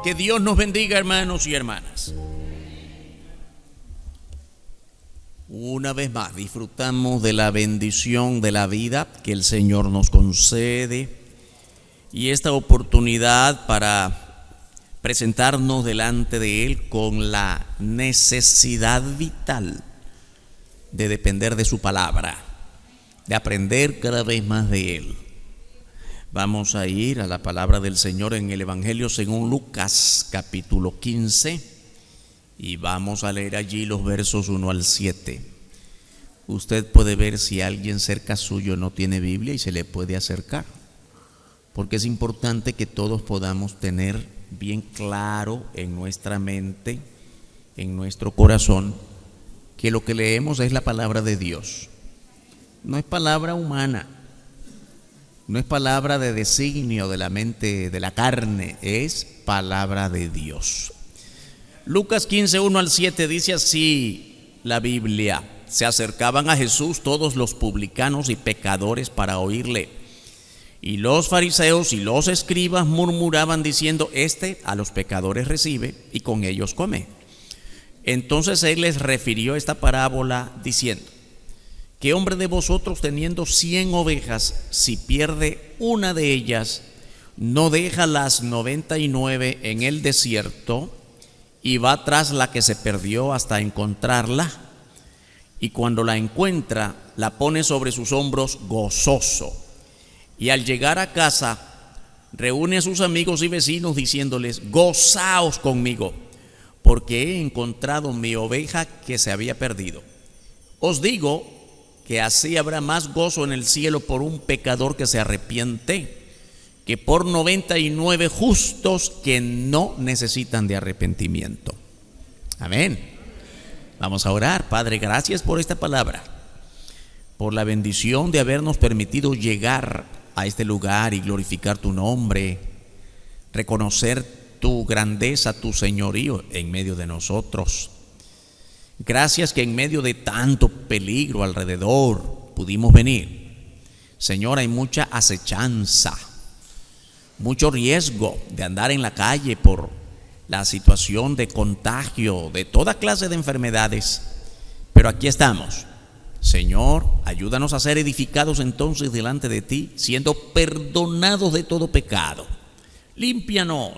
Que Dios nos bendiga, hermanos y hermanas. Una vez más disfrutamos de la bendición de la vida que el Señor nos concede y esta oportunidad para presentarnos delante de Él con la necesidad vital de depender de su palabra, de aprender cada vez más de Él. Vamos a ir a la palabra del Señor en el Evangelio según Lucas, capítulo 15, y vamos a leer allí los versos 1 al 7. Usted puede ver si alguien cerca suyo no tiene Biblia y se le puede acercar, porque es importante que todos podamos tener bien claro en nuestra mente, en nuestro corazón, que lo que leemos es la palabra de Dios. No es palabra humana, no es palabra de designio de la mente, de la carne, es palabra de Dios. Lucas 15, 1 al 7 dice así la Biblia: se acercaban a Jesús todos los publicanos y pecadores para oírle. Y los fariseos y los escribas murmuraban diciendo: este a los pecadores recibe y con ellos come. Entonces él les refirió esta parábola diciendo: ¿qué hombre de vosotros, teniendo 100 ovejas, si pierde una de ellas, no deja las 99 en el desierto y va tras la que se perdió hasta encontrarla? Y cuando la encuentra, la pone sobre sus hombros gozoso. Y al llegar a casa, reúne a sus amigos y vecinos diciéndoles: gozaos conmigo, porque he encontrado mi oveja que se había perdido. Os digo que así habrá más gozo en el cielo por un pecador que se arrepiente que por 99 justos que no necesitan de arrepentimiento. Amén. Vamos a orar. Padre, gracias por esta palabra, por la bendición de habernos permitido llegar a este lugar y glorificar tu nombre, reconocer tu grandeza, tu señorío en medio de nosotros. Gracias que en medio de tanto peligro alrededor pudimos venir. Señor, hay mucha acechanza, mucho riesgo de andar en la calle por la situación de contagio de toda clase de enfermedades. Pero aquí estamos. Señor, ayúdanos a ser edificados entonces delante de ti, siendo perdonados de todo pecado. Límpianos,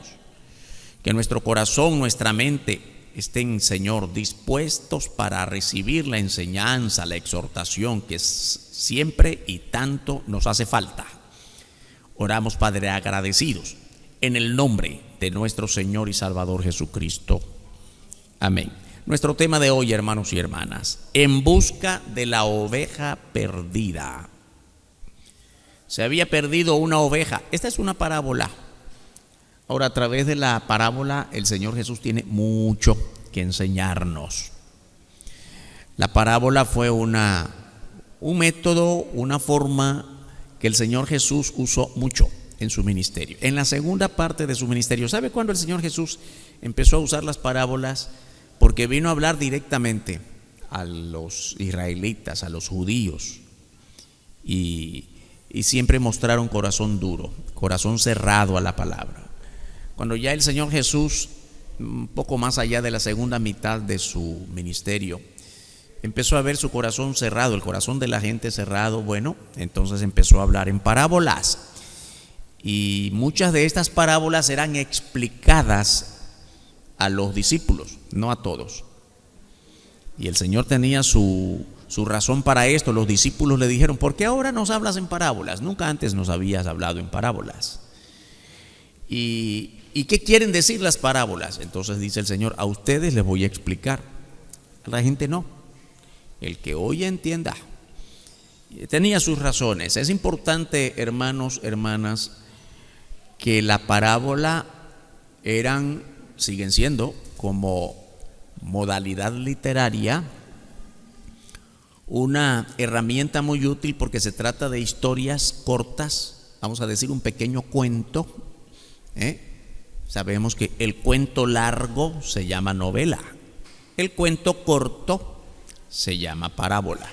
que nuestro corazón, nuestra mente estén, Señor, dispuestos para recibir la enseñanza, la exhortación que siempre y tanto nos hace falta. Oramos, Padre, agradecidos en el nombre de nuestro Señor y Salvador Jesucristo. Amén. Nuestro tema de hoy, hermanos y hermanas: en busca de la oveja perdida. Se había perdido una oveja. Esta es una parábola. Ahora, a través de la parábola, el Señor Jesús tiene mucho que enseñarnos. La parábola fue un método, una forma que el Señor Jesús usó mucho en su ministerio. En la segunda parte de su ministerio, ¿sabe cuándo el Señor Jesús empezó a usar las parábolas? Porque vino a hablar directamente a los israelitas, a los judíos, y siempre mostraron corazón duro, corazón cerrado a la palabra. Cuando ya el Señor Jesús, un poco más allá de la segunda mitad de su ministerio, empezó a ver su corazón cerrado, el corazón de la gente cerrado, bueno, entonces empezó a hablar en parábolas. Y muchas de estas parábolas eran explicadas a los discípulos, no a todos. Y el Señor tenía su razón para esto. Los discípulos le dijeron: ¿por qué ahora nos hablas en parábolas? Nunca antes nos habías hablado en parábolas. ¿Y qué quieren decir las parábolas? Entonces dice el Señor: a ustedes les voy a explicar, a la gente no. El que oye entienda. Tenía sus razones. Es importante, hermanos, hermanas, que la parábola siguen siendo, como modalidad literaria, una herramienta muy útil, porque se trata de historias cortas, vamos a decir un pequeño cuento. Sabemos que el cuento largo se llama novela, el cuento corto se llama parábola.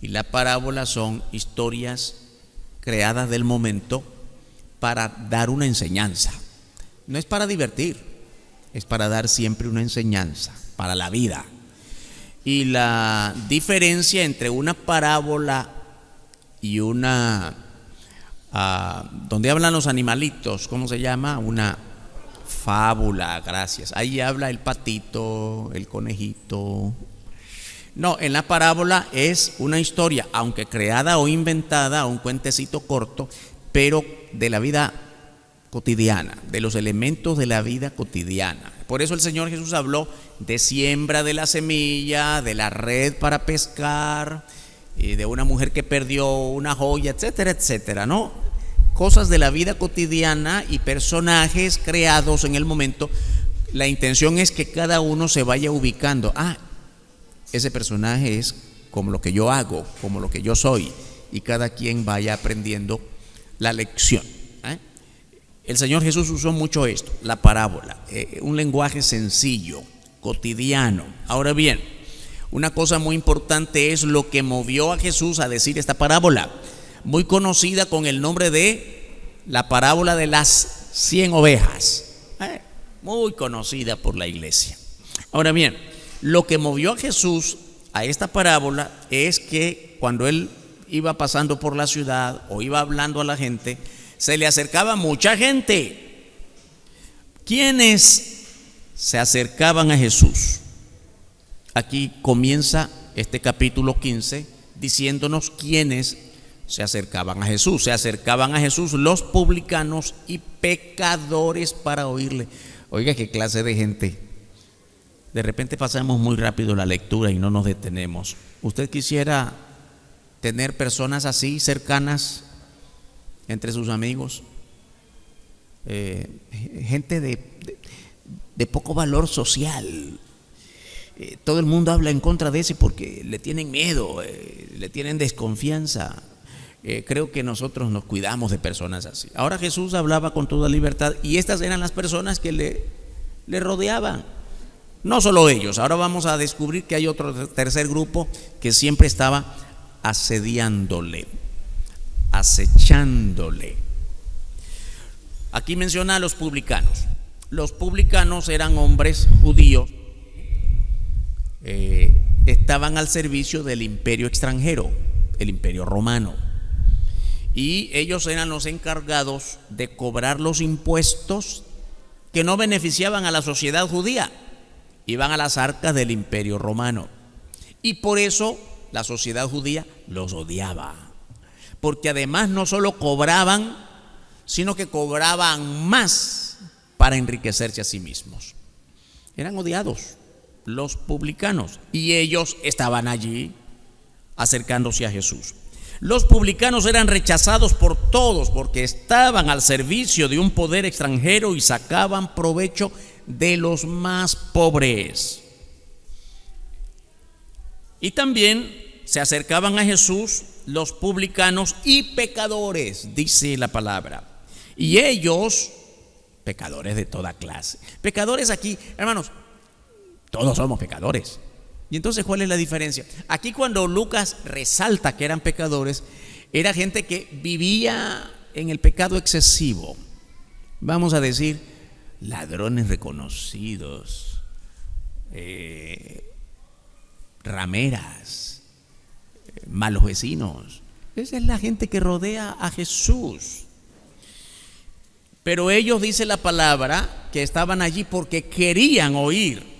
Y la parábola son historias creadas del momento para dar una enseñanza, no es para divertir, es para dar siempre una enseñanza para la vida. Y la diferencia entre una parábola y una, donde hablan los animalitos, ¿cómo se llama? Una fábula, gracias. Ahí habla el patito, el conejito. No, en la parábola es una historia, aunque creada o inventada, un cuentecito corto, pero de la vida cotidiana, de los elementos de la vida cotidiana. Por eso el Señor Jesús habló de siembra de la semilla, de la red para pescar, de una mujer que perdió una joya, etcétera, etcétera, ¿no? Cosas de la vida cotidiana y personajes creados en el momento. La intención es que cada uno se vaya ubicando. Ese personaje es como lo que yo hago, como lo que yo soy, y cada quien vaya aprendiendo la lección. El Señor Jesús usó mucho esto, la parábola, un lenguaje sencillo, cotidiano. Ahora bien, una cosa muy importante es lo que movió a Jesús a decir esta parábola, muy conocida con el nombre de la parábola de las 100 ovejas, muy conocida por la iglesia. Ahora bien, lo que movió a Jesús a esta parábola es que cuando él iba pasando por la ciudad o iba hablando a la gente, se le acercaba mucha gente. ¿Quiénes se acercaban a Jesús? Aquí comienza este capítulo 15 diciéndonos quiénes se acercaban a Jesús. Se acercaban a Jesús los publicanos y pecadores para oírle. Oiga, qué clase de gente. De repente pasamos muy rápido la lectura y no nos detenemos. ¿Usted quisiera tener personas así cercanas entre sus amigos? Gente de poco valor social. Todo el mundo habla en contra de ese porque le tienen miedo, le tienen desconfianza. Creo que nosotros nos cuidamos de personas así. Ahora Jesús hablaba con toda libertad y estas eran las personas que le rodeaban. No solo ellos, ahora vamos a descubrir que hay otro tercer grupo que siempre estaba asediándole, acechándole. Aquí menciona a los publicanos. Los publicanos eran hombres judíos, estaban al servicio del imperio extranjero, el imperio romano, y ellos eran los encargados de cobrar los impuestos que no beneficiaban a la sociedad judía, iban a las arcas del imperio romano, y por eso la sociedad judía los odiaba, porque además no solo cobraban, sino que cobraban más para enriquecerse a sí mismos. Eran odiados los publicanos y ellos estaban allí acercándose a Jesús. Los publicanos eran rechazados por todos porque estaban al servicio de un poder extranjero y sacaban provecho de los más pobres. Y también se acercaban a Jesús los publicanos y pecadores, dice la palabra. Y ellos, pecadores de toda clase. Pecadores aquí, hermanos, todos somos pecadores. Y entonces, ¿cuál es la diferencia? Aquí cuando Lucas resalta que eran pecadores, era gente que vivía en el pecado excesivo. Vamos a decir, ladrones reconocidos, rameras, malos vecinos. Esa es la gente que rodea a Jesús. Pero ellos, dice la palabra, que estaban allí porque querían oír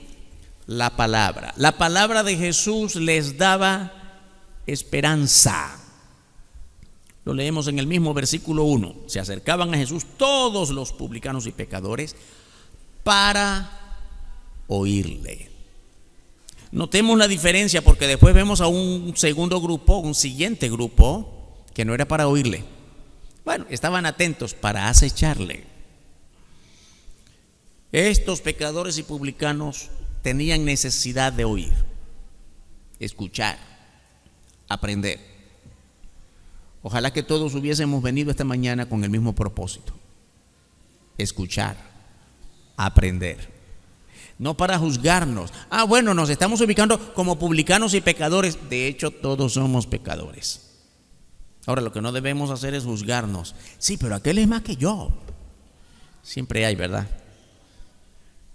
la palabra. La palabra de Jesús les daba esperanza. Lo leemos en el mismo versículo 1. Se acercaban a Jesús todos los publicanos y pecadores para oírle. Notemos la diferencia porque después vemos a un segundo grupo, un siguiente grupo, que no era para oírle. Bueno, estaban atentos para acecharle. Estos pecadores y publicanos tenían necesidad de oír, escuchar, aprender. Ojalá que todos hubiésemos venido esta mañana con el mismo propósito: escuchar, aprender. No para juzgarnos. Bueno, nos estamos ubicando como publicanos y pecadores. De hecho, todos somos pecadores. Ahora, lo que no debemos hacer es juzgarnos. Sí, pero aquel es más que yo. Siempre hay, ¿verdad?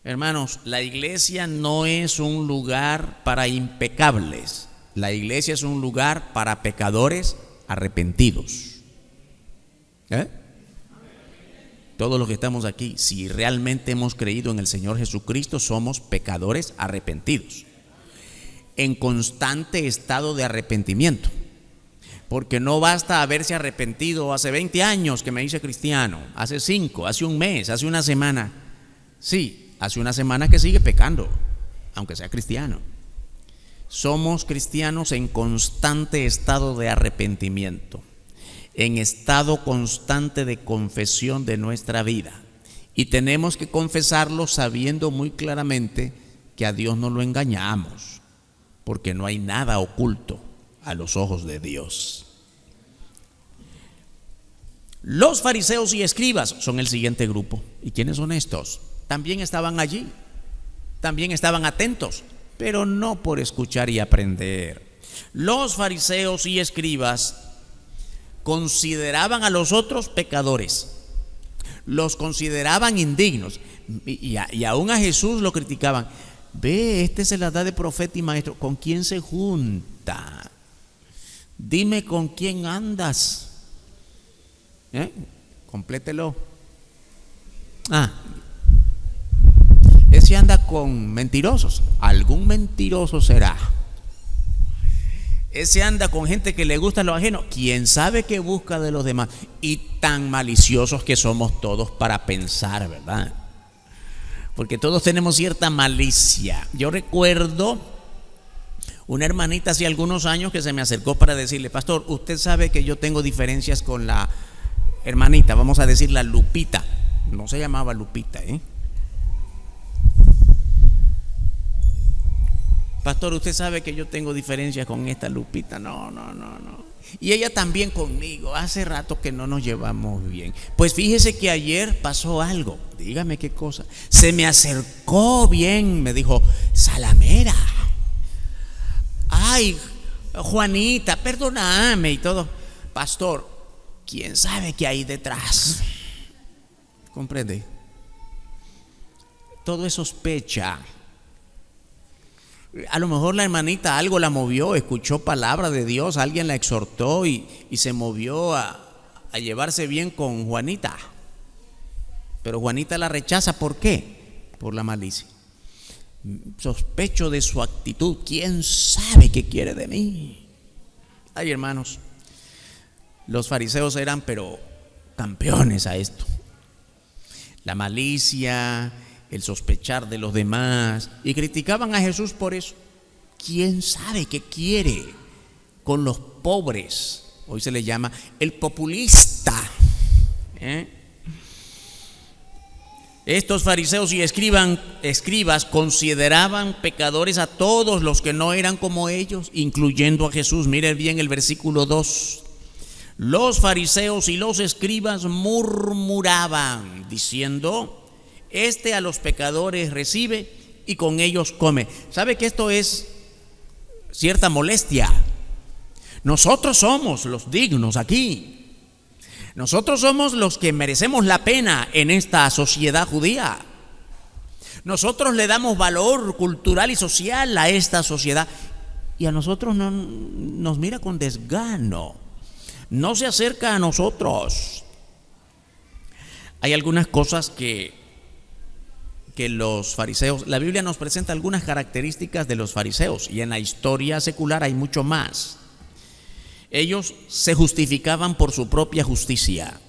Hermanos, la iglesia no es un lugar para impecables. La iglesia es un lugar para pecadores arrepentidos. Todos los que estamos aquí, si realmente hemos creído en el Señor Jesucristo, somos pecadores arrepentidos, en constante estado de arrepentimiento. Porque no basta haberse arrepentido hace 20 años que me hice cristiano, hace 5, hace un mes, hace una semana. Sí, hace una semana que sigue pecando, aunque sea cristiano. Somos cristianos en constante estado de arrepentimiento, en estado constante de confesión de nuestra vida. Y tenemos que confesarlo sabiendo muy claramente que a Dios no lo engañamos, porque no hay nada oculto a los ojos de Dios. Los fariseos y escribas son el siguiente grupo. ¿Y quiénes son estos? También estaban allí, también estaban atentos, pero no por escuchar y aprender. Los fariseos y escribas consideraban a los otros pecadores, los consideraban indignos, y aún a Jesús lo criticaban. Ve, este se la da de profeta y maestro. ¿Con quién se junta? Dime con quién andas. Complételo. Ese anda con mentirosos. Algún mentiroso será. Ese anda con gente que le gusta lo ajeno. ¿Quién sabe qué busca de los demás? Y tan maliciosos que somos todos para pensar, ¿verdad? Porque todos tenemos cierta malicia. Yo recuerdo una hermanita hace algunos años que se me acercó para decirle: pastor, usted sabe que yo tengo diferencias con la hermanita, vamos a decir la Lupita. No se llamaba Lupita, Pastor, usted sabe que yo tengo diferencias con esta Lupita. No. Y ella también conmigo. Hace rato que no nos llevamos bien. Pues fíjese que ayer pasó algo. Dígame qué cosa. Se me acercó bien, me dijo: Salamera, ay, Juanita, perdóname y todo. Pastor, ¿quién sabe qué hay detrás? ¿Comprende? Todo es sospecha. A lo mejor la hermanita algo la movió, escuchó palabra de Dios, alguien la exhortó y se movió a llevarse bien con Juanita. Pero Juanita la rechaza. ¿Por qué? Por la malicia. Sospecho de su actitud. ¿Quién sabe qué quiere de mí? Ay, hermanos, los fariseos eran pero campeones a esto. La malicia, el sospechar de los demás, y criticaban a Jesús por eso. ¿Quién sabe qué quiere con los pobres? Hoy se le llama el populista. Estos fariseos y escribas consideraban pecadores a todos los que no eran como ellos, incluyendo a Jesús. Miren bien el versículo 2. Los fariseos y los escribas murmuraban, diciendo: este a los pecadores recibe y con ellos come. ¿Sabe que esto es cierta molestia? Nosotros somos los dignos aquí. Nosotros somos los que merecemos la pena en esta sociedad judía. Nosotros le damos valor cultural y social a esta sociedad, y a nosotros no nos mira con desgano, no se acerca a nosotros. Hay algunas cosas que los fariseos, la Biblia nos presenta algunas características de los fariseos, y en la historia secular hay mucho más. Ellos se justificaban por su propia justicia.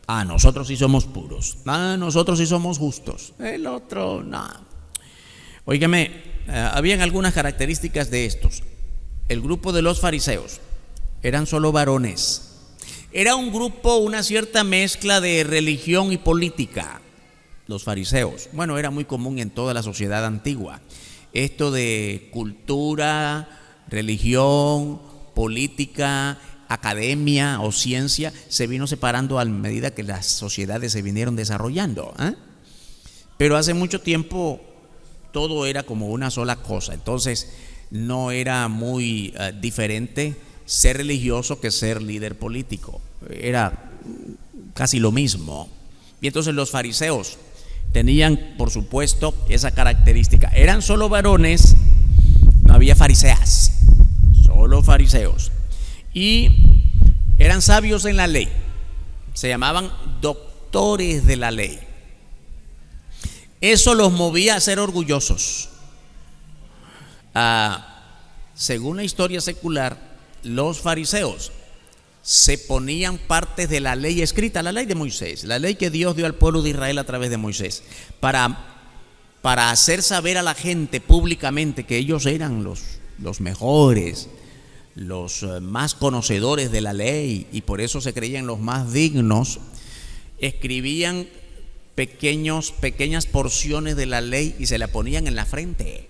Nosotros sí somos puros. Nosotros sí somos justos. El otro, no. Óigame, habían algunas características de estos. El grupo de los fariseos eran solo varones. Era un grupo, una cierta mezcla de religión y política. Los fariseos, bueno, era muy común en toda la sociedad antigua. Esto de cultura, religión, política, academia o ciencia se vino separando a medida que las sociedades se vinieron desarrollando. Pero hace mucho tiempo todo era como una sola cosa. Entonces no era muy diferente ser religioso que ser líder político. Era casi lo mismo. Y entonces los fariseos tenían, por supuesto, esa característica. Eran solo varones, no había fariseas, solo fariseos. Y eran sabios en la ley, se llamaban doctores de la ley. Eso los movía a ser orgullosos. Según la historia secular, los fariseos se ponían partes de la ley escrita, la ley de Moisés, la ley que Dios dio al pueblo de Israel a través de Moisés, para hacer saber a la gente públicamente que ellos eran los mejores, los más conocedores de la ley, y por eso se creían los más dignos. Escribían pequeñas porciones de la ley y se la ponían en la frente,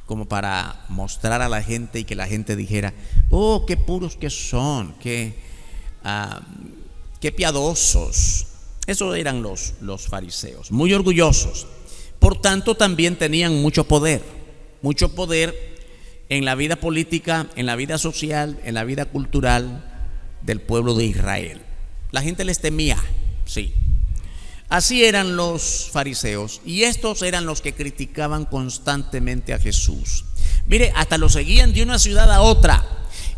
como para mostrar a la gente y que la gente dijera: oh, qué puros que son, qué piadosos. Esos eran los fariseos, muy orgullosos. Por tanto, también tenían mucho poder en la vida política, en la vida social, en la vida cultural del pueblo de Israel. La gente les temía, sí. Así eran los fariseos, y estos eran los que criticaban constantemente a Jesús. Mire, hasta lo seguían de una ciudad a otra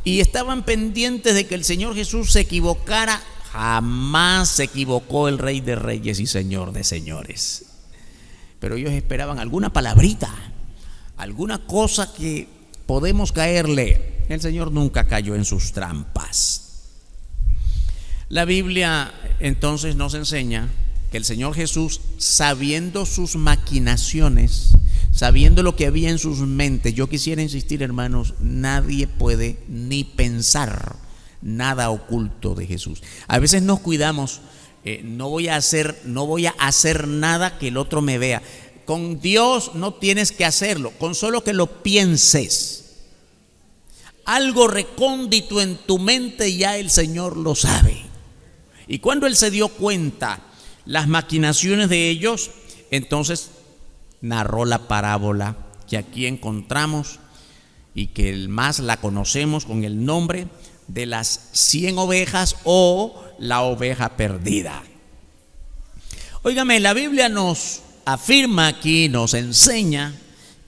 y estaban pendientes de que el Señor Jesús se equivocara. Jamás se equivocó el Rey de Reyes y Señor de Señores. Pero ellos esperaban alguna palabrita, alguna cosa que podemos caerle. El Señor nunca cayó en sus trampas. La Biblia entonces nos enseña que el Señor Jesús, sabiendo sus maquinaciones, sabiendo lo que había en sus mentes, yo quisiera insistir, hermanos, nadie puede ni pensar nada oculto de Jesús. A veces nos cuidamos, no voy a hacer nada que el otro me vea. Con Dios no tienes que hacerlo, con solo que lo pienses, algo recóndito en tu mente, ya el Señor lo sabe. Y cuando Él se dio cuenta las maquinaciones de ellos, entonces narró la parábola que aquí encontramos y que más la conocemos con el nombre de las 100 ovejas o la oveja perdida. Óigame, la Biblia nos afirma aquí, nos enseña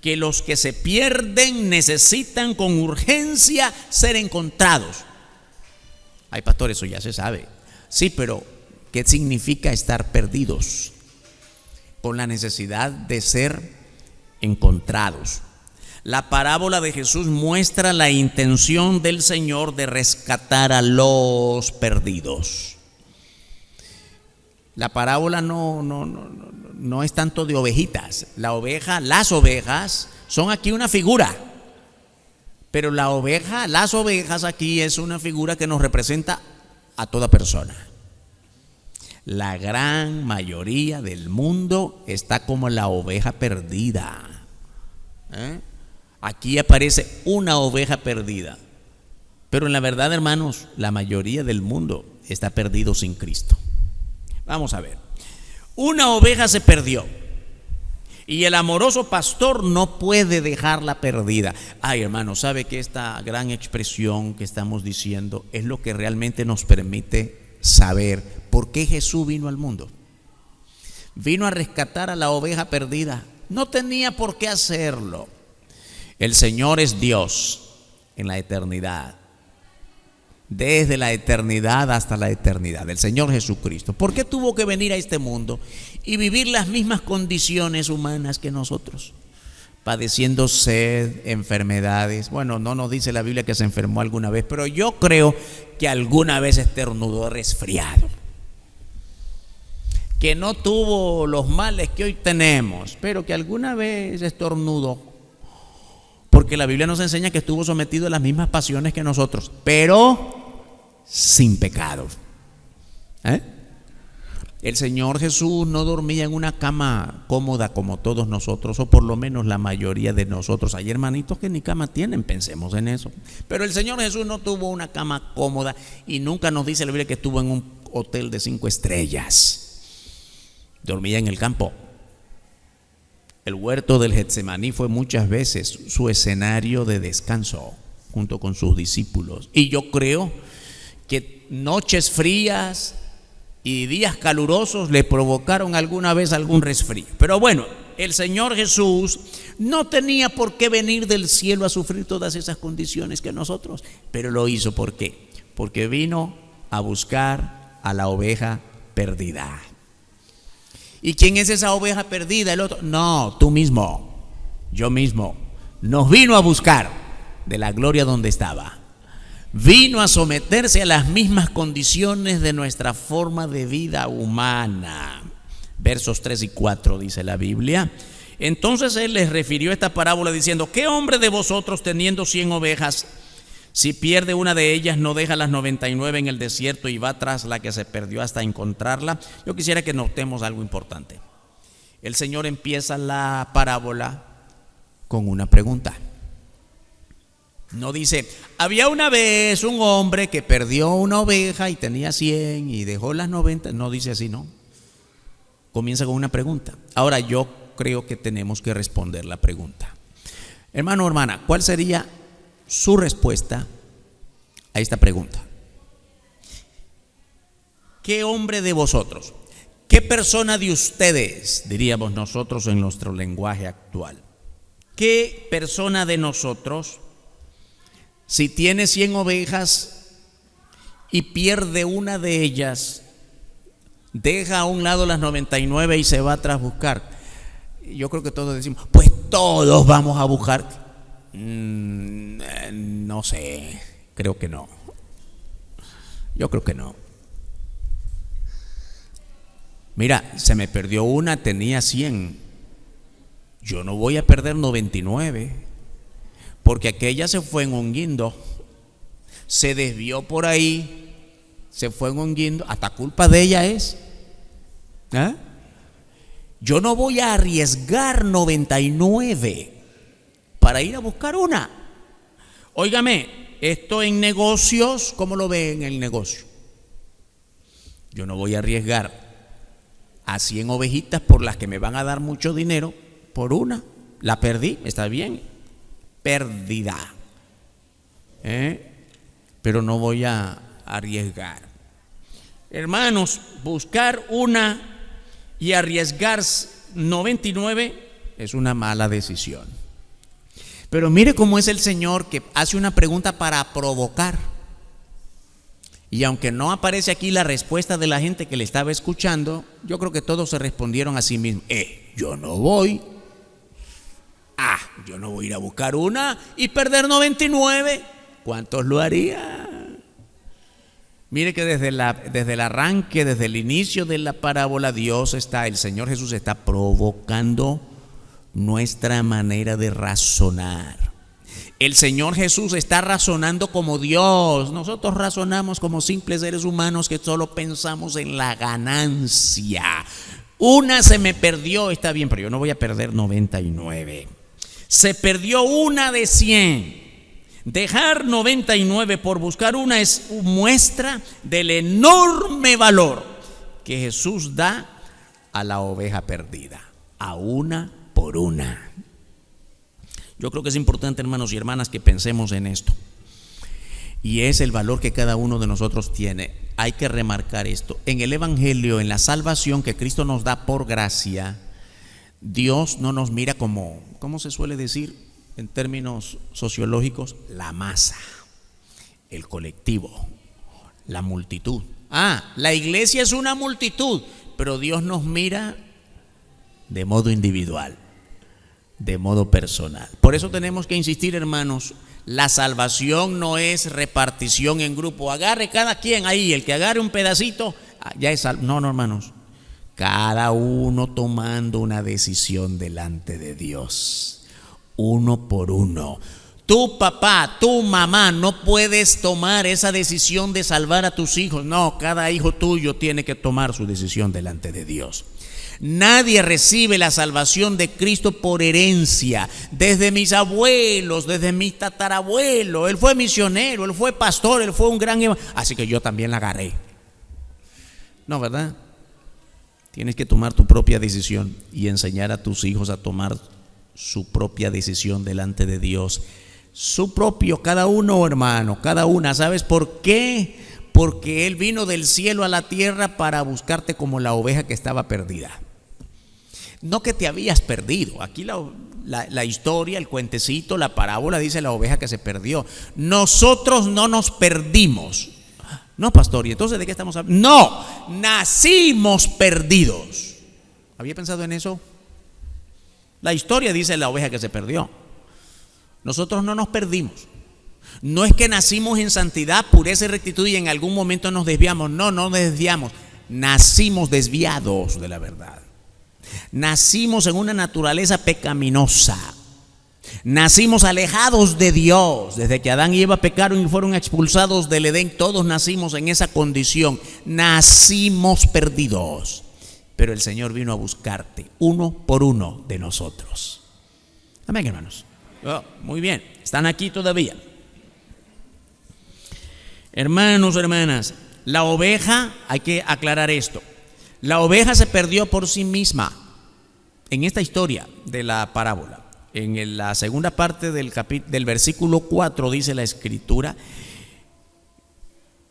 que los que se pierden necesitan con urgencia ser encontrados. Ay, pastor, eso ya se sabe. Sí, pero ¿qué significa estar perdidos? Con la necesidad de ser encontrados. La parábola de Jesús muestra la intención del Señor de rescatar a los perdidos. La parábola no es tanto de ovejitas. Las ovejas son aquí una figura, pero las ovejas aquí es una figura que nos representa a toda persona. La gran mayoría del mundo está como la oveja perdida. Aquí aparece una oveja perdida, pero en la verdad, hermanos, la mayoría del mundo está perdido sin Cristo. Vamos a ver, una oveja se perdió y el amoroso pastor no puede dejarla perdida. Ay, hermano, ¿sabe que esta gran expresión que estamos diciendo es lo que realmente nos permite saber por qué Jesús vino al mundo? Vino a rescatar a la oveja perdida. No tenía por qué hacerlo. El Señor es Dios en la eternidad, desde la eternidad hasta la eternidad, el Señor Jesucristo. ¿Por qué tuvo que venir a este mundo y vivir las mismas condiciones humanas que nosotros? Padeciendo sed, enfermedades. Bueno, no nos dice la Biblia que se enfermó alguna vez, pero yo creo que alguna vez estornudó resfriado, que no tuvo los males que hoy tenemos, pero que alguna vez estornudó. Porque la Biblia nos enseña que estuvo sometido a las mismas pasiones que nosotros, pero sin pecado. El Señor Jesús no dormía en una cama cómoda como todos nosotros, o por lo menos la mayoría de nosotros. Hay hermanitos que ni cama tienen, pensemos en eso. Pero el Señor Jesús no tuvo una cama cómoda, y nunca nos dice la Biblia que estuvo en un hotel de 5 estrellas. Dormía en el campo. El huerto del Getsemaní fue muchas veces su escenario de descanso junto con sus discípulos. Y yo creo que noches frías y días calurosos le provocaron alguna vez algún resfrío. Pero bueno, el Señor Jesús no tenía por qué venir del cielo a sufrir todas esas condiciones que nosotros, pero lo hizo. ¿Por qué? Porque vino a buscar a la oveja perdida. ¿Y quién es esa oveja perdida? El otro. No, tú mismo, yo mismo. Nos vino a buscar de la gloria donde estaba. Vino a someterse a las mismas condiciones de nuestra forma de vida humana. Versos 3 y 4 dice la Biblia. Entonces él les refirió esta parábola diciendo: ¿qué hombre de vosotros, teniendo 100 ovejas, si pierde una de ellas, no deja las 99 en el desierto y va tras la que se perdió hasta encontrarla? Yo quisiera que notemos algo importante. El Señor empieza la parábola con una pregunta. No dice: había una vez un hombre que perdió una oveja y tenía 100 y dejó las 90. No dice así, no. Comienza con una pregunta. Ahora yo creo que tenemos que responder la pregunta. Hermano o hermana, ¿cuál sería su respuesta a esta pregunta? ¿Qué hombre de vosotros, qué persona de ustedes, diríamos nosotros en nuestro lenguaje actual, qué persona de nosotros, si tiene 100 ovejas y pierde una de ellas, deja a un lado las 99 y se va tras buscar? Yo creo que todos decimos: pues todos vamos a buscar. No sé, creo que no. Yo creo que no. Mira, se me perdió una, tenía 100. Yo no voy a perder 99, porque aquella se fue en un guindo, se desvió por ahí, se fue en un guindo, hasta culpa de ella es. Yo no voy a arriesgar 99 para ir a buscar una. Óigame, esto en negocios, ¿cómo lo ve en el negocio? Yo no voy a arriesgar a 100 ovejitas por las que me van a dar mucho dinero por una. La perdí, está bien, pérdida, pero no voy a arriesgar. Hermanos, buscar una y arriesgar 99 es una mala decisión. Pero mire cómo es el Señor, que hace una pregunta para provocar. Y aunque no aparece aquí la respuesta de la gente que le estaba escuchando, yo creo que todos se respondieron a sí mismos: yo no voy. Yo no voy a ir a buscar una y perder 99. ¿Cuántos lo harían? Mire que desde el arranque, desde el inicio de la parábola, el Señor Jesús está provocando nuestra manera de razonar. El Señor Jesús está razonando como Dios. Nosotros razonamos como simples seres humanos que solo pensamos en la ganancia. Una se me perdió, está bien, pero yo no voy a perder 99. Se perdió una de 100. Dejar 99 por buscar una es muestra del enorme valor que Jesús da a la oveja perdida, a una por una. Yo creo que es importante, hermanos y hermanas, que pensemos en esto. Y es el valor que cada uno de nosotros tiene. Hay que remarcar esto. En el Evangelio, en la salvación que Cristo nos da por gracia, Dios no nos mira como, ¿cómo se suele decir en términos sociológicos? La masa, el colectivo, la multitud. La iglesia es una multitud, pero Dios nos mira de modo individual, de modo personal. Por eso tenemos que insistir, hermanos, la salvación no es repartición en grupo. Agarre cada quien ahí, el que agarre un pedacito, ya es salvo. No, hermanos. Cada uno tomando una decisión delante de Dios, uno por uno. Tu papá, tu mamá, no puedes tomar esa decisión de salvar a tus hijos. No, cada hijo tuyo tiene que tomar su decisión delante de Dios. Nadie recibe la salvación de Cristo por herencia. Desde mis abuelos, desde mi tatarabuelo, él fue misionero, él fue pastor, él fue un gran evangelista, así que yo también la agarré. No, ¿verdad? Tienes que tomar tu propia decisión y enseñar a tus hijos a tomar su propia decisión delante de Dios. Su propio, cada uno, hermano, cada una. ¿Sabes por qué? Porque Él vino del cielo a la tierra para buscarte como la oveja que estaba perdida. No que te habías perdido. Aquí la historia, el cuentecito, la parábola dice la oveja que se perdió. Nosotros no nos perdimos. No, pastor, ¿y entonces de qué estamos hablando? No, nacimos perdidos. ¿Había pensado en eso? La historia dice la oveja que se perdió. Nosotros no nos perdimos. No es que nacimos en santidad, pureza y rectitud y en algún momento nos desviamos. No, no nos desviamos. Nacimos desviados de la verdad. Nacimos en una naturaleza pecaminosa. Nacimos alejados de Dios. Desde que Adán y Eva pecaron y fueron expulsados del Edén, todos nacimos en esa condición. Nacimos perdidos. Pero el Señor vino a buscarte, uno por uno de nosotros. Amén, hermanos. Oh, muy bien, están aquí todavía. Hermanos, hermanas, la oveja, hay que aclarar esto. La oveja se perdió por sí misma. En esta historia de la parábola, en la segunda parte del versículo 4 dice la escritura: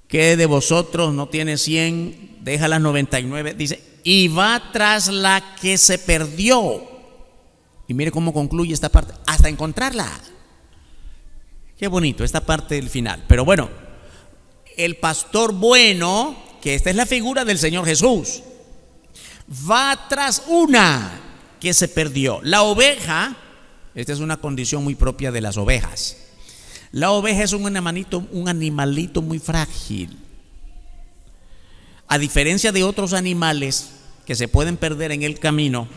¿qué de vosotros no tiene 100? Deja las 99, dice, y va tras la que se perdió. Y mire cómo concluye esta parte, hasta encontrarla. Qué bonito esta parte del final. Pero bueno, el pastor bueno, que esta es la figura del Señor Jesús, va tras una que se perdió. La oveja, esta es una condición muy propia de las ovejas. La oveja es un animalito muy frágil. A diferencia de otros animales que se pueden perder en el camino,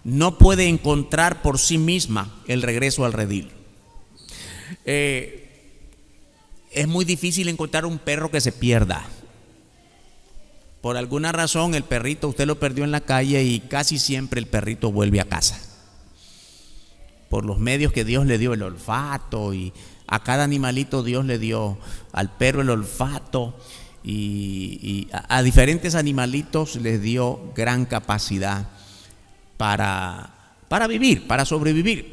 no puede encontrar por sí misma el regreso al redil. Es muy difícil encontrar un perro que se pierda. Por alguna razón el perrito usted lo perdió en la calle y casi siempre el perrito vuelve a casa. Por los medios que Dios le dio, el olfato, y a cada animalito Dios le dio al perro el olfato, y a diferentes animalitos les dio gran capacidad para vivir, para sobrevivir.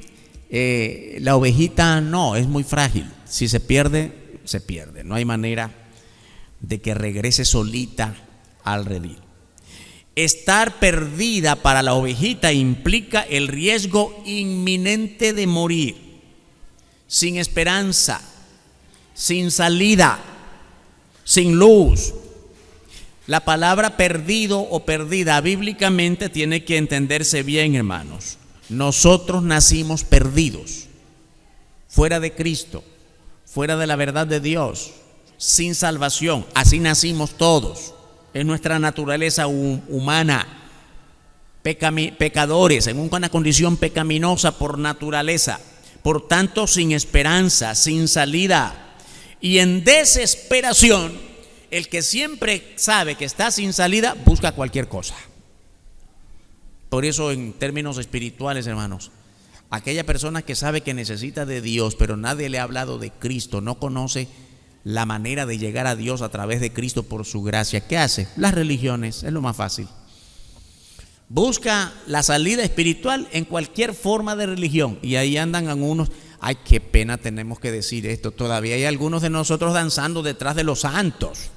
La ovejita no, es muy frágil. Si se pierde, se pierde. No hay manera de que regrese solita al redil. Estar perdida para la ovejita implica el riesgo inminente de morir, sin esperanza, sin salida, sin luz. La palabra perdido o perdida bíblicamente tiene que entenderse bien, hermanos. Nosotros nacimos perdidos, fuera de Cristo, fuera de la verdad de Dios, sin salvación. Así nacimos todos. Es nuestra naturaleza humana, pecadores, en una condición pecaminosa por naturaleza. Por tanto, sin esperanza, sin salida y en desesperación. El que siempre sabe que está sin salida busca cualquier cosa. Por eso, en términos espirituales, hermanos, aquella persona que sabe que necesita de Dios, pero nadie le ha hablado de Cristo, no conoce la manera de llegar a Dios a través de Cristo por su gracia, ¿qué hace? Las religiones, es lo más fácil. Busca la salida espiritual en cualquier forma de religión, y ahí andan algunos. Ay, qué pena tenemos que decir esto, todavía hay algunos de nosotros danzando detrás de los santos.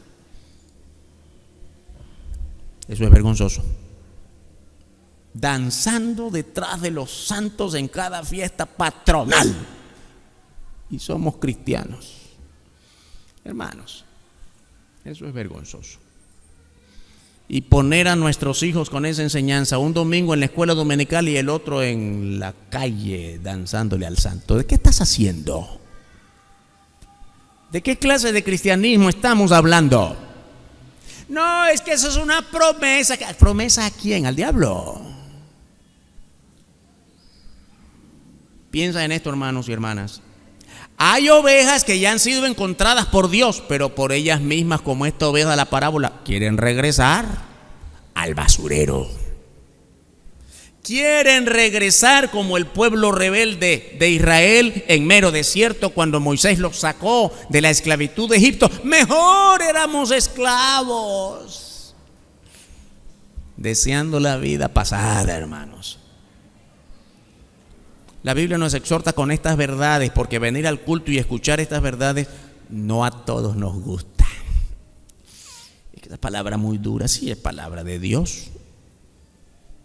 Eso es vergonzoso. Danzando detrás de los santos en cada fiesta patronal, y somos cristianos. Hermanos, eso es vergonzoso. Y poner a nuestros hijos con esa enseñanza, un domingo en la escuela dominical y el otro en la calle danzándole al santo. ¿De qué estás haciendo? ¿De qué clase de cristianismo estamos hablando? No, es que eso es una promesa. ¿Promesa a quién? ¿Al diablo? Piensa en esto, hermanos y hermanas. Hay ovejas que ya han sido encontradas por Dios, pero por ellas mismas, como esta oveja de la parábola, quieren regresar al basurero. Quieren regresar como el pueblo rebelde de Israel en mero desierto cuando Moisés los sacó de la esclavitud de Egipto. Mejor éramos esclavos, deseando la vida pasada, hermanos. La Biblia nos exhorta con estas verdades, porque venir al culto y escuchar estas verdades no a todos nos gusta. Esa palabra muy dura, sí, es palabra de Dios.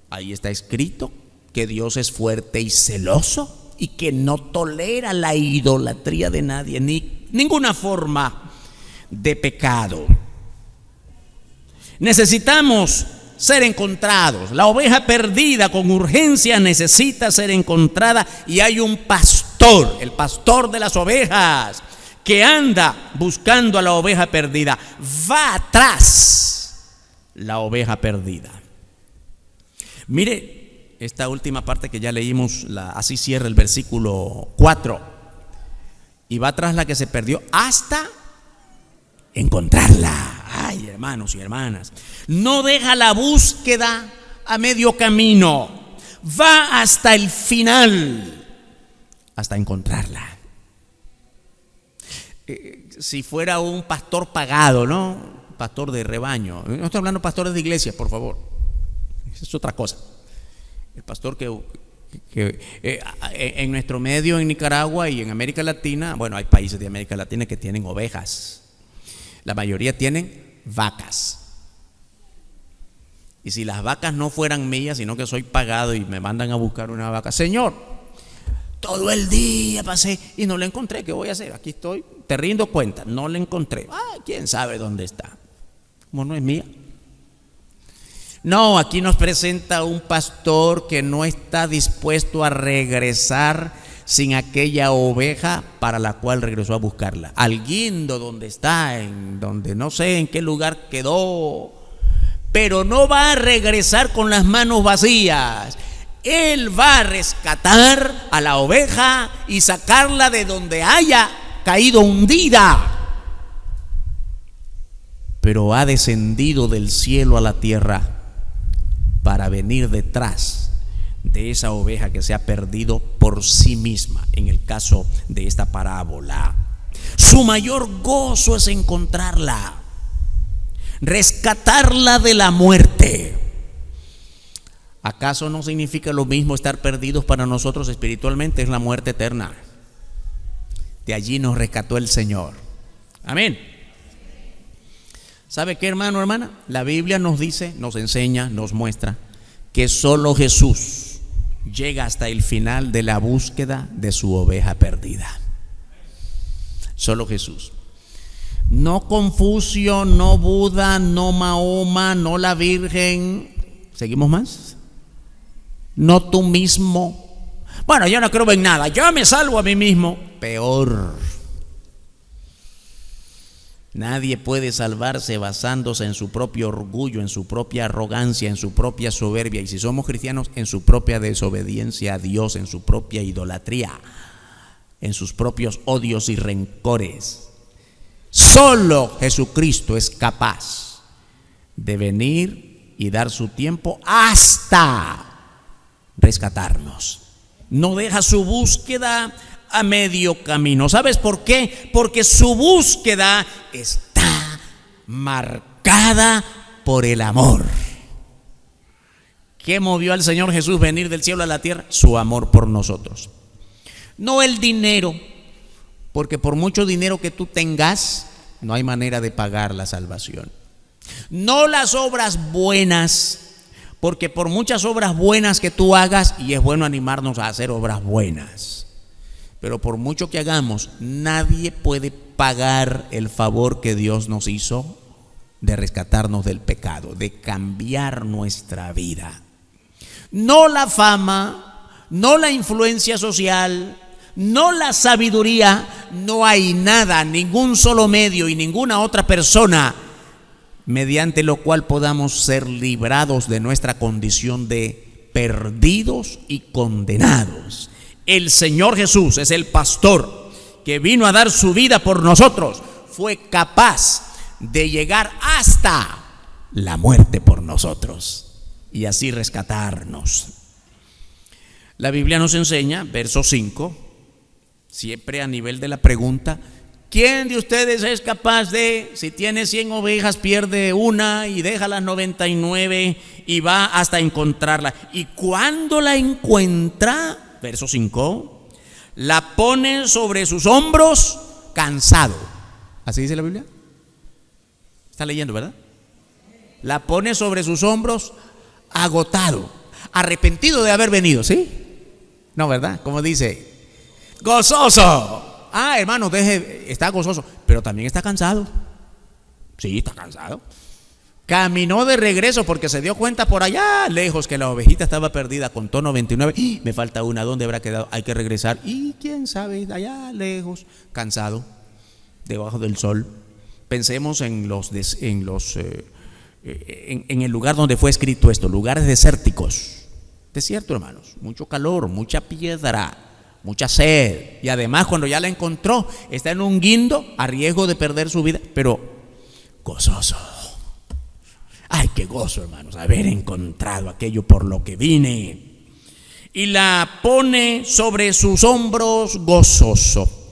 Ahí está escrito que Dios es fuerte y celoso y que no tolera la idolatría de nadie, ni ninguna forma de pecado. Necesitamos ser encontrados. La oveja perdida con urgencia necesita ser encontrada, y hay un pastor, el pastor de las ovejas, que anda buscando a la oveja perdida. Va atrás la oveja perdida. Mire esta última parte que ya leímos, así cierra el versículo 4. Y va atrás la que se perdió hasta encontrarla. Ay, hermanos y hermanas, no deja la búsqueda a medio camino, va hasta el final, hasta encontrarla. Si fuera un pastor pagado, ¿no? Pastor de rebaño, no estoy hablando de pastores de iglesia, por favor, eso es otra cosa. El pastor que en nuestro medio, en Nicaragua y en América Latina, bueno, hay países de América Latina que tienen ovejas. La mayoría tienen vacas. Y si las vacas no fueran mías, sino que soy pagado y me mandan a buscar una vaca, Señor, todo el día pasé y no la encontré, ¿qué voy a hacer? Aquí estoy, te rindo cuenta, no la encontré. ¿Quién sabe dónde está? Como no es mía. No, aquí nos presenta un pastor que no está dispuesto a regresar sin aquella oveja para la cual regresó a buscarla. Al guindo donde está, en donde no sé en qué lugar quedó, pero no va a regresar con las manos vacías. Él va a rescatar a la oveja y sacarla de donde haya caído hundida. Pero ha descendido del cielo a la tierra para venir detrás de esa oveja que se ha perdido por sí misma, en el caso de esta parábola. Su mayor gozo es encontrarla, rescatarla de la muerte. ¿Acaso no significa lo mismo estar perdidos para nosotros espiritualmente? Es la muerte eterna. De allí nos rescató el Señor. Amén. ¿Sabe qué, hermano, hermana? La Biblia nos dice, nos enseña, nos muestra que solo Jesús llega hasta el final de la búsqueda de su oveja perdida. Solo Jesús. No Confucio, no Buda, no Mahoma, no la Virgen. ¿Seguimos más? No tú mismo. Bueno, yo no creo en nada, yo me salvo a mí mismo. Peor. Nadie puede salvarse basándose en su propio orgullo, en su propia arrogancia, en su propia soberbia, y si somos cristianos, en su propia desobediencia a Dios, en su propia idolatría, en sus propios odios y rencores. Solo Jesucristo es capaz de venir y dar su tiempo hasta rescatarnos. No deja su búsqueda a medio camino. ¿Sabes por qué? Porque su búsqueda está marcada por el amor. ¿Qué movió al Señor Jesús venir del cielo a la tierra? Su amor por nosotros. No el dinero, porque por mucho dinero que tú tengas, no hay manera de pagar la salvación. No las obras buenas, porque por muchas obras buenas que tú hagas, y es bueno animarnos a hacer obras buenas, pero por mucho que hagamos, nadie puede pagar el favor que Dios nos hizo de rescatarnos del pecado, de cambiar nuestra vida. No la fama, no la influencia social, no la sabiduría. No hay nada, ningún solo medio y ninguna otra persona mediante lo cual podamos ser librados de nuestra condición de perdidos y condenados. El Señor Jesús es el pastor que vino a dar su vida por nosotros. Fue capaz de llegar hasta la muerte por nosotros y así rescatarnos. La Biblia nos enseña, verso 5, siempre a nivel de la pregunta: ¿quién de ustedes es capaz de, si tiene 100 ovejas, pierde una y deja las 99 y va hasta encontrarla? Y cuando la encuentra, verso 5, la pone sobre sus hombros cansado. ¿Así dice la Biblia? Está leyendo, ¿verdad? La pone sobre sus hombros agotado, arrepentido de haber venido, ¿sí? No, ¿verdad? Como dice, gozoso. Ah, hermano, está gozoso, pero también está cansado. Sí, está cansado. Caminó de regreso porque se dio cuenta por allá lejos que la ovejita estaba perdida. Contó 99. Me falta una, ¿dónde habrá quedado? Hay que regresar. Y quién sabe, allá lejos, cansado, debajo del sol. Pensemos en el lugar donde fue escrito esto, lugares desérticos. Desierto, hermanos, mucho calor, mucha piedra, mucha sed. Y además, cuando ya la encontró, está en un guindo a riesgo de perder su vida, pero gozoso. Ay, qué gozo, hermanos, haber encontrado aquello por lo que vine. Y la pone sobre sus hombros gozoso.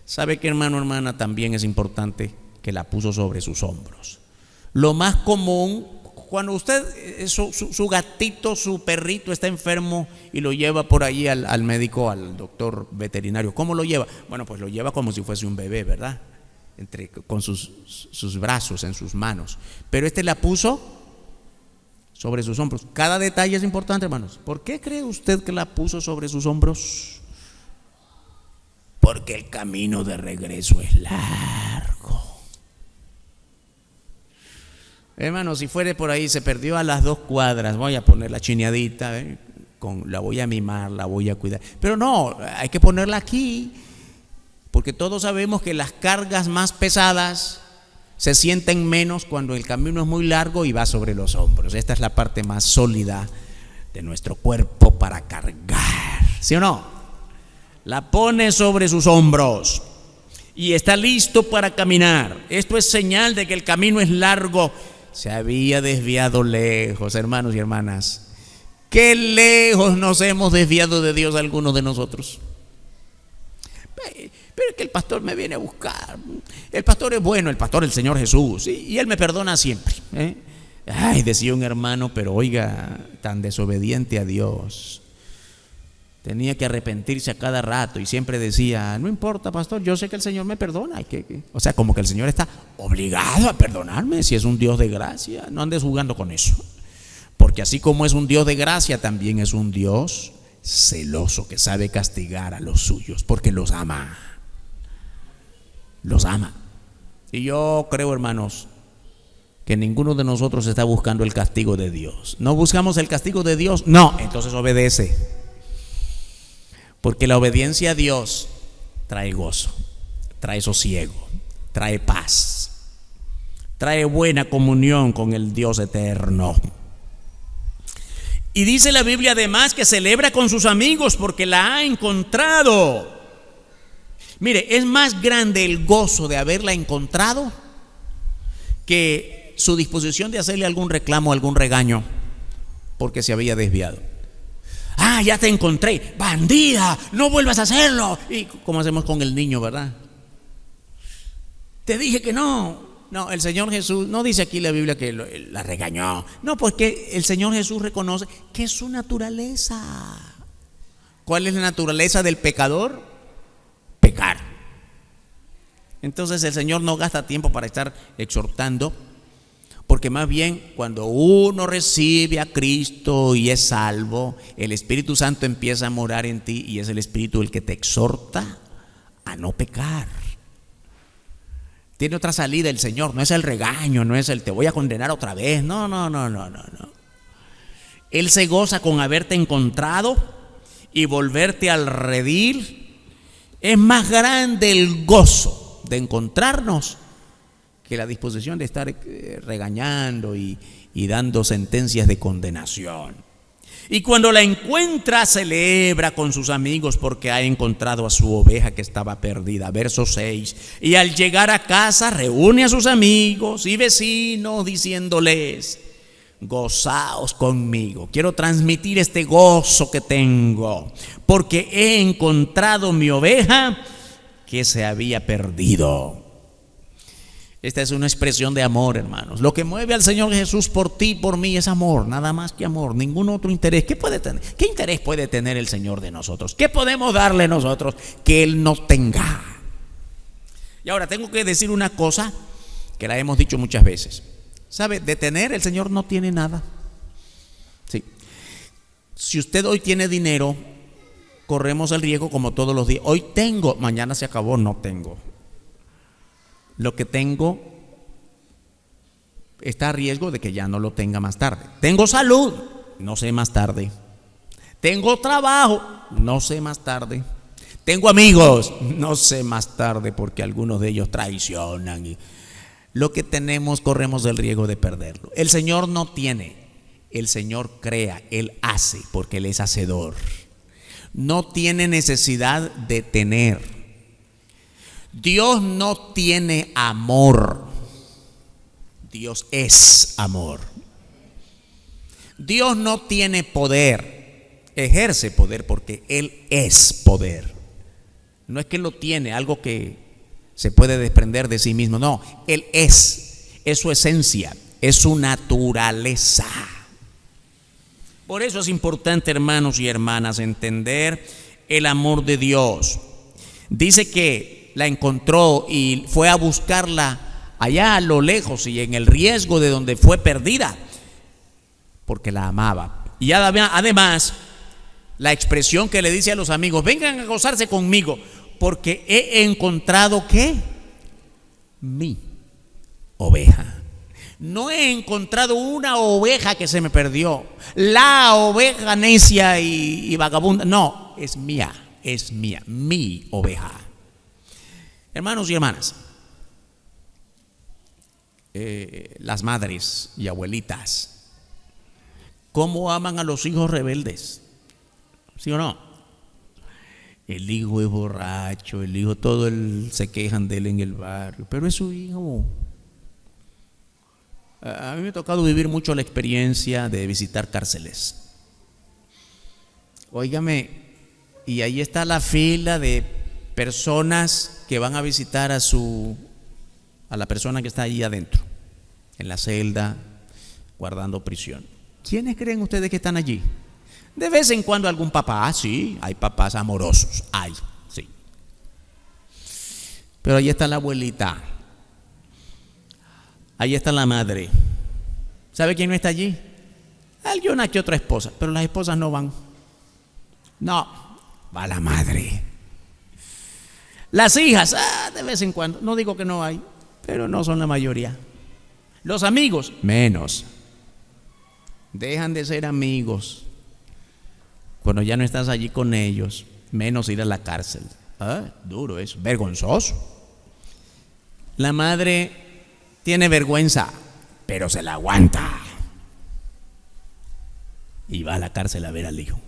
¿Sabe qué, hermano, hermana? También es importante que la puso sobre sus hombros. Lo más común, cuando usted, su gatito, su perrito está enfermo y lo lleva por ahí al médico, al doctor veterinario, ¿cómo lo lleva? Bueno, pues lo lleva como si fuese un bebé, ¿verdad? Con sus brazos, en sus manos. Pero la puso sobre sus hombros. Cada detalle es importante, hermanos. ¿Por qué cree usted que la puso sobre sus hombros? Porque el camino de regreso es largo. Hermano, si fuere por ahí, se perdió a las 2 cuadras, voy a poner la chineadita, la voy a mimar, la voy a cuidar. Pero no, hay que ponerla aquí, porque todos sabemos que las cargas más pesadas se sienten menos cuando el camino es muy largo y va sobre los hombros. Esta es la parte más sólida de nuestro cuerpo para cargar, ¿sí o no? La pone sobre sus hombros y está listo para caminar. Esto es señal de que el camino es largo. Se había desviado lejos, hermanos y hermanas. Qué lejos nos hemos desviado de Dios algunos de nosotros. Pero es que el pastor me viene a buscar. El pastor es bueno, el pastor, el Señor Jesús, y Él me perdona siempre. Ay, decía un hermano, pero oiga, tan desobediente a Dios. Tenía que arrepentirse a cada rato y siempre decía, no importa, pastor, yo sé que el Señor me perdona. O sea, como que el Señor está obligado a perdonarme si es un Dios de gracia. No andes jugando con eso. Porque así como es un Dios de gracia, también es un Dios celoso que sabe castigar a los suyos porque los ama. Los ama. Y yo creo, hermanos, que ninguno de nosotros está buscando el castigo de Dios. ¿No buscamos el castigo de Dios? No, entonces obedece. Porque la obediencia a Dios trae gozo, trae sosiego, trae paz, trae buena comunión con el Dios eterno. Y dice la Biblia además que celebra con sus amigos porque la ha encontrado. Mire, es más grande el gozo de haberla encontrado que su disposición de hacerle algún reclamo, algún regaño, porque se había desviado. Ah, ya te encontré, bandida, no vuelvas a hacerlo. Y como hacemos con el niño, ¿verdad? Te dije que no. No, el Señor Jesús, no dice aquí la Biblia que la regañó. No, pues que el Señor Jesús reconoce que es su naturaleza. ¿Cuál es la naturaleza del pecador? Pecar. Entonces el Señor no gasta tiempo para estar exhortando, porque más bien cuando uno recibe a Cristo y es salvo, el Espíritu Santo empieza a morar en ti y es el Espíritu el que te exhorta a no pecar. Tiene otra salida el Señor, no es el regaño, no es el te voy a condenar otra vez, no. Él se goza con haberte encontrado y volverte al redil. Es más grande el gozo de encontrarnos que la disposición de estar regañando y dando sentencias de condenación. Y cuando la encuentra, celebra con sus amigos porque ha encontrado a su oveja que estaba perdida. Verso 6. Y al llegar a casa, reúne a sus amigos y vecinos diciéndoles: gozaos conmigo. Quiero transmitir este gozo que tengo porque he encontrado mi oveja que se había perdido. Esta es una expresión de amor, hermanos. Lo que mueve al Señor Jesús por ti y por mí es amor, nada más que amor, ningún otro interés. ¿Qué puede tener? ¿Qué interés puede tener el Señor de nosotros? ¿Qué podemos darle nosotros que Él no tenga? Y ahora tengo que decir una cosa que la hemos dicho muchas veces. ¿Sabe? De tener, el Señor no tiene nada. Sí. Si usted hoy tiene dinero, corremos el riesgo como todos los días. Hoy tengo, mañana se acabó, no tengo. Lo que tengo está a riesgo de que ya no lo tenga más tarde. Tengo salud, no sé más tarde. Tengo trabajo, no sé más tarde. Tengo amigos, no sé más tarde, porque algunos de ellos traicionan. Y lo que tenemos, corremos el riesgo de perderlo. El Señor no tiene, el Señor crea, Él hace, porque Él es hacedor. No tiene necesidad de tener. Dios no tiene amor. Dios es amor. Dios no tiene poder. Ejerce poder porque Él es poder. No es que lo tiene, algo que se puede desprender de sí mismo. No, Él es su esencia, es su naturaleza. Por eso es importante, hermanos y hermanas, entender el amor de Dios. Dice que la encontró y fue a buscarla allá a lo lejos y en el riesgo de donde fue perdida, porque la amaba. Y además, la expresión que le dice a los amigos: vengan a gozarse conmigo, porque he encontrado, ¿qué? Mi oveja. No he encontrado una oveja que se me perdió, la oveja necia y vagabunda. No, es mía, mi oveja. Hermanos y hermanas, las madres y abuelitas, ¿cómo aman a los hijos rebeldes? ¿Sí o no? El hijo es borracho, el hijo, se quejan de él en el barrio, pero es su hijo. A mí me ha tocado vivir mucho la experiencia de visitar cárceles. Óigame, y ahí está la fila de personas que van a visitar a la persona que está allí adentro, en la celda, guardando prisión. ¿Quiénes creen ustedes que están allí? De vez en cuando algún papá, sí, hay papás amorosos, sí. Pero ahí está la abuelita, ahí está la madre. ¿Sabe quién no está allí? Alguna que otra esposa, pero las esposas no van. No, va la madre. Las hijas, de vez en cuando, no digo que no hay, pero no son la mayoría. Los amigos, menos. Dejan de ser amigos cuando ya no estás allí con ellos, menos ir a la cárcel. Duro eso, vergonzoso. La madre tiene vergüenza, pero se la aguanta y va a la cárcel a ver al hijo.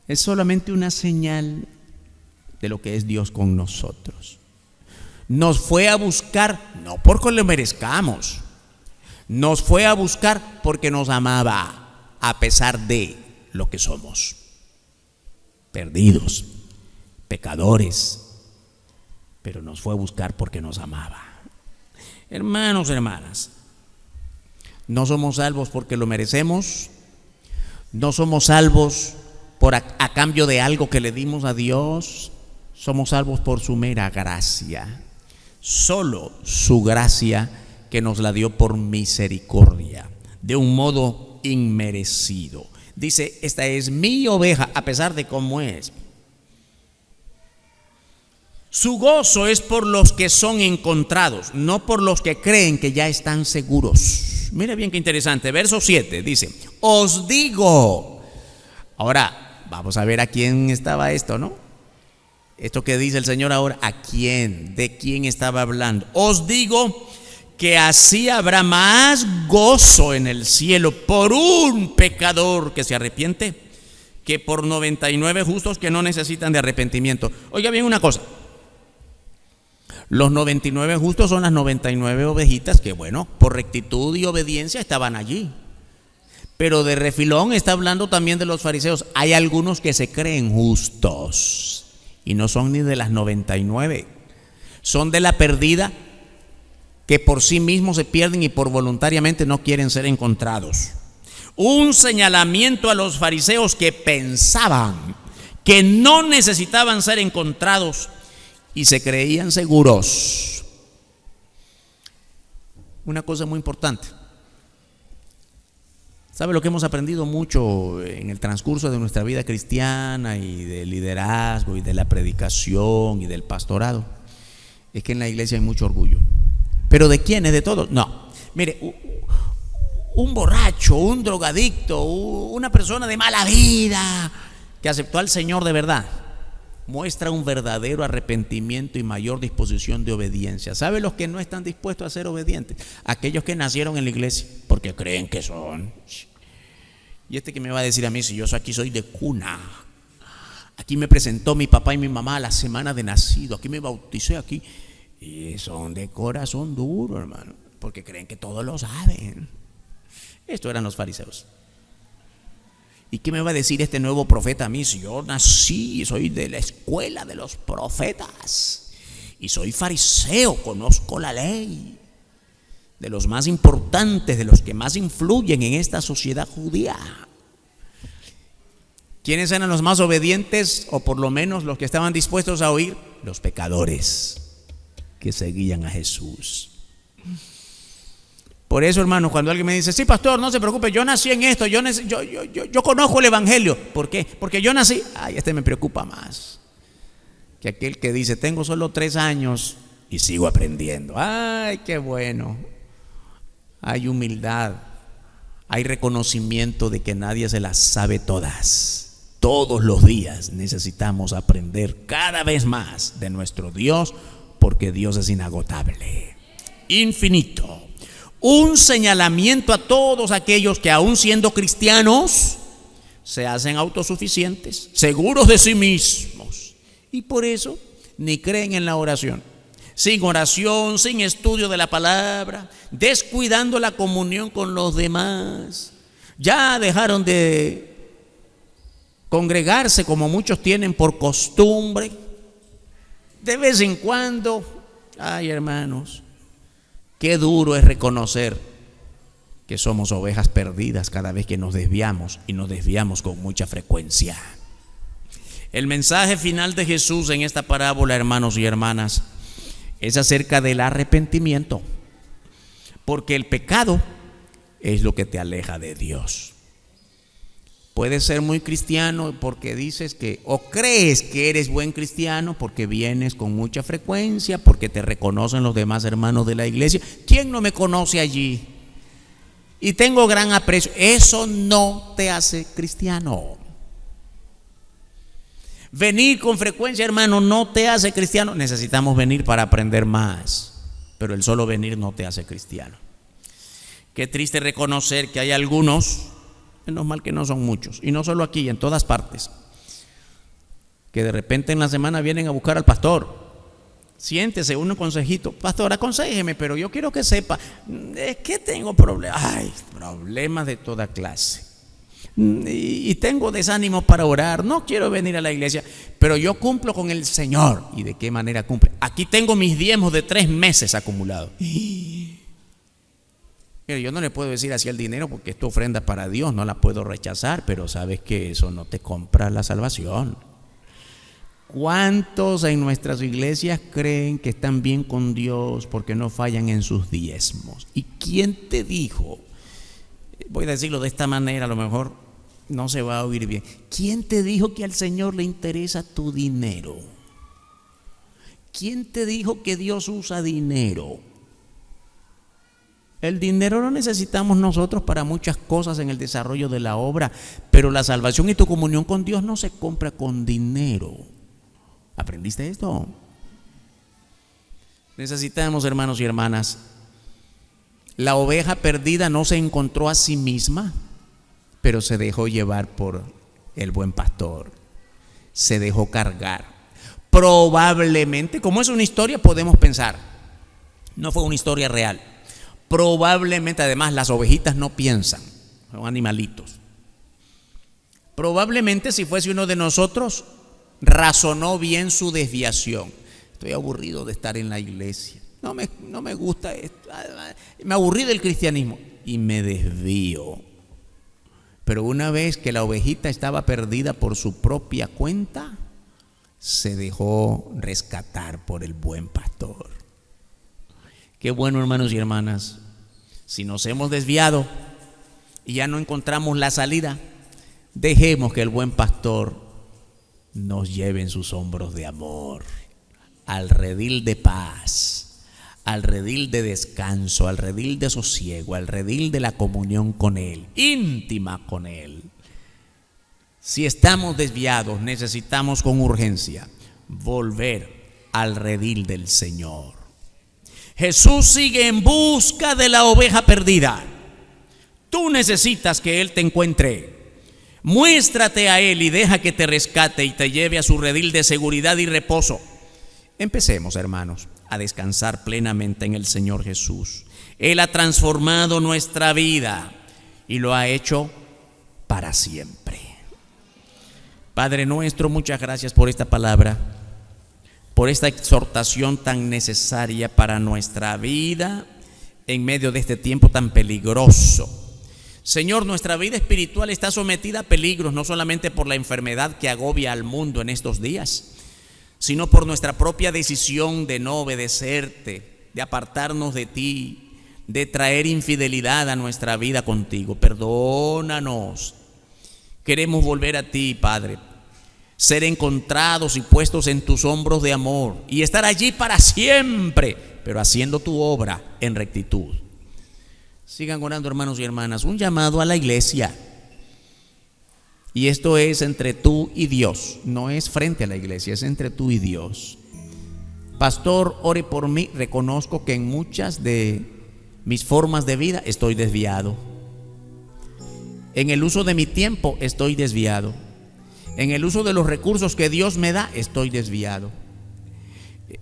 Es solamente una señal de lo que es Dios con nosotros. Nos fue a buscar no porque lo merezcamos, nos fue a buscar porque nos amaba, a pesar de lo que somos, perdidos, pecadores, pero nos fue a buscar porque nos amaba. Hermanos, hermanas, no somos salvos porque lo merecemos, no somos salvos a cambio de algo que le dimos a Dios, somos salvos por su mera gracia, solo su gracia que nos la dio por misericordia, de un modo inmerecido. Dice, esta es mi oveja, a pesar de cómo es. Su gozo es por los que son encontrados, no por los que creen que ya están seguros. Mire bien qué interesante, verso 7 dice: os digo. Ahora, vamos a ver a quién estaba esto, ¿no? Esto que dice el Señor ahora, ¿a quién? ¿De quién estaba hablando? Os digo que así habrá más gozo en el cielo por un pecador que se arrepiente que por 99 justos que no necesitan de arrepentimiento. Oiga bien una cosa, los 99 justos son las 99 ovejitas que, bueno, por rectitud y obediencia estaban allí. Pero de refilón está hablando también de los fariseos. Hay algunos que se creen justos y no son ni de las 99, son de la perdida, que por sí mismos se pierden y por voluntariamente no quieren ser encontrados. Un señalamiento a los fariseos que pensaban que no necesitaban ser encontrados y se creían seguros. una cosa muy importante. ¿Sabe lo que hemos aprendido mucho en el transcurso de nuestra vida cristiana y del liderazgo y de la predicación y del pastorado? Es que en la iglesia hay mucho orgullo. ¿Pero de quién? ¿Es de todos? No. Mire, un borracho, un drogadicto, una persona de mala vida que aceptó al Señor de verdad, muestra un verdadero arrepentimiento y mayor disposición de obediencia. ¿Sabe los que no están dispuestos a ser obedientes? Aquellos que nacieron en la iglesia porque creen que son. Y que me va a decir a mí, si yo aquí soy de cuna, aquí me presentó mi papá y mi mamá a la semana de nacido, aquí me bauticé aquí, y son de corazón duro, hermano, porque creen que todos lo saben. Estos eran los fariseos. ¿Y qué me va a decir este nuevo profeta a mí? Si yo nací, soy de la escuela de los profetas y soy fariseo, conozco la ley, de los más importantes, de los que más influyen en esta sociedad judía. ¿Quiénes eran los más obedientes, o por lo menos los que estaban dispuestos a oír? Los pecadores que seguían a Jesús. Por eso, hermano, cuando alguien me dice, sí, pastor, no se preocupe, yo nací en esto, yo conozco el evangelio. ¿Por qué? Porque yo nací. Ay, me preocupa más que aquel que dice, tengo solo 3 años y sigo aprendiendo. Ay, qué bueno. Hay humildad, hay reconocimiento de que nadie se las sabe todas. Todos los días necesitamos aprender cada vez más de nuestro Dios, porque Dios es inagotable, infinito. Un señalamiento a todos aquellos que, aun siendo cristianos, se hacen autosuficientes, seguros de sí mismos, y por eso ni creen en la oración. Sin oración, sin estudio de la palabra, descuidando la comunión con los demás. Ya dejaron de congregarse como muchos tienen por costumbre. De vez en cuando, ay, hermanos, qué duro es reconocer que somos ovejas perdidas cada vez que nos desviamos, y nos desviamos con mucha frecuencia. El mensaje final de Jesús en esta parábola, hermanos y hermanas, es acerca del arrepentimiento, porque el pecado es lo que te aleja de Dios. Puedes ser muy cristiano porque dices que, o crees que eres buen cristiano porque vienes con mucha frecuencia, porque te reconocen los demás hermanos de la iglesia. ¿Quién no me conoce allí? Y tengo gran aprecio. Eso no te hace cristiano. Venir con frecuencia, hermano, no te hace cristiano. Necesitamos venir para aprender más, pero el solo venir no te hace cristiano. Qué triste reconocer que hay algunos, menos mal que no son muchos, y no solo aquí, en todas partes, que de repente en la semana vienen a buscar al pastor. Siéntese, un consejito, pastor, aconséjeme, pero yo quiero que sepa, es que tengo problemas, problemas de toda clase. Y tengo desánimo para orar, no quiero venir a la iglesia, pero yo cumplo con el Señor. ¿Y de qué manera cumple? Aquí tengo mis diezmos de 3 meses acumulados. Mira, yo no le puedo decir así al dinero porque es tu ofrenda para Dios, no la puedo rechazar, pero sabes que eso no te compra la salvación. ¿Cuántos en nuestras iglesias creen que están bien con Dios porque no fallan en sus diezmos? ¿Y quién te dijo? Voy a decirlo de esta manera, a lo mejor no se va a oír bien. ¿Quién te dijo que al Señor le interesa tu dinero? ¿Quién te dijo que Dios usa dinero? El dinero lo necesitamos nosotros para muchas cosas en el desarrollo de la obra, pero la salvación y tu comunión con Dios no se compra con dinero. ¿Aprendiste esto? Necesitamos, hermanos y hermanas, la oveja perdida no se encontró a sí misma, pero se dejó llevar por el buen pastor. Se dejó cargar. Probablemente, como es una historia, podemos pensar, no fue una historia real. Probablemente, además, las ovejitas no piensan, son animalitos. Probablemente, si fuese uno de nosotros, razonó bien su desviación. Estoy aburrido de estar en la iglesia. No me gusta esto. Me aburrí del cristianismo y me desvío. Pero una vez que la ovejita estaba perdida por su propia cuenta, se dejó rescatar por el buen pastor. Qué bueno, hermanos y hermanas, Si nos hemos desviado y ya no encontramos la salida, dejemos que el buen pastor nos lleve en sus hombros de amor al redil de paz, al redil de descanso, al redil de sosiego, al redil de la comunión con Él, íntima con Él. Si estamos desviados, necesitamos con urgencia volver al redil del Señor. Jesús sigue en busca de la oveja perdida. Tú necesitas que Él te encuentre. Muéstrate a Él y deja que te rescate y te lleve a su redil de seguridad y reposo. Empecemos, hermanos, a descansar plenamente en el Señor Jesús. Él ha transformado nuestra vida y lo ha hecho para siempre. Padre nuestro, muchas gracias por esta palabra, por esta exhortación tan necesaria para nuestra vida en medio de este tiempo tan peligroso. Señor, nuestra vida espiritual está sometida a peligros, no solamente por la enfermedad que agobia al mundo en estos días, sino por nuestra propia decisión de no obedecerte, de apartarnos de ti, de traer infidelidad a nuestra vida contigo. Perdónanos. Queremos volver a ti, Padre, ser encontrados y puestos en tus hombros de amor y estar allí para siempre, pero haciendo tu obra en rectitud. Sigan orando, hermanos y hermanas. Un llamado a la iglesia. Y esto es entre tú y Dios, no es frente a la iglesia, es entre tú y Dios. Pastor, ore por mí. Reconozco que en muchas de mis formas de vida estoy desviado. En el uso de mi tiempo estoy desviado. En el uso de los recursos que Dios me da estoy desviado.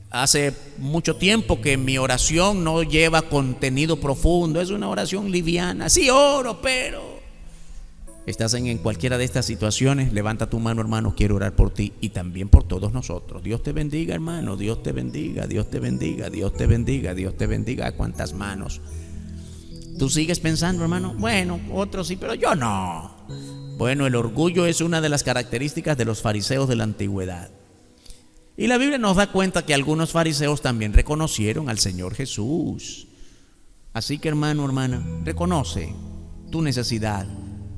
Hace mucho tiempo que mi oración no lleva contenido profundo, es una oración liviana. Sí oro, pero... Estás en cualquiera de estas situaciones, levanta tu mano, hermano, quiero orar por ti y también por todos nosotros. Dios te bendiga, hermano, Dios te bendiga, Dios te bendiga, Dios te bendiga, Dios te bendiga. ¿Cuántas manos? Tú sigues pensando, hermano, bueno, otros sí, pero yo no. Bueno, el orgullo es una de las características de los fariseos de la antigüedad. Y la Biblia nos da cuenta que algunos fariseos también reconocieron al Señor Jesús. Así que, hermano, hermana, reconoce tu necesidad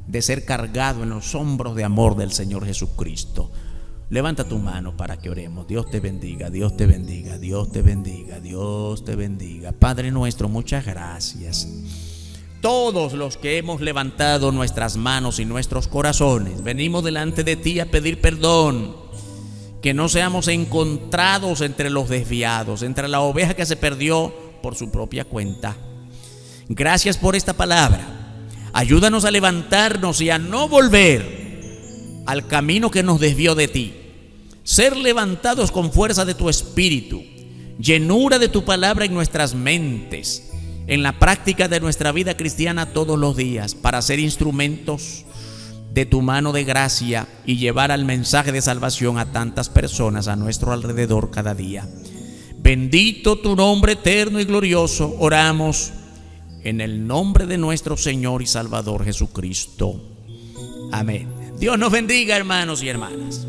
de ser cargado en los hombros de amor del Señor Jesucristo. Levanta tu mano para que oremos. Dios te bendiga, Dios te bendiga, Dios te bendiga, Dios te bendiga. Padre nuestro, muchas gracias. Todos los que hemos levantado nuestras manos y nuestros corazones, venimos delante de ti a pedir perdón. Que no seamos encontrados entre los desviados, entre la oveja que se perdió por su propia cuenta. Gracias por esta palabra. Ayúdanos a levantarnos y a no volver al camino que nos desvió de ti. Ser levantados con fuerza de tu espíritu, llenura de tu palabra en nuestras mentes, en la práctica de nuestra vida cristiana todos los días, para ser instrumentos de tu mano de gracia y llevar al mensaje de salvación a tantas personas a nuestro alrededor cada día. Bendito tu nombre eterno y glorioso. Oramos en el nombre de nuestro Señor y Salvador Jesucristo. Amén. Dios nos bendiga, hermanos y hermanas.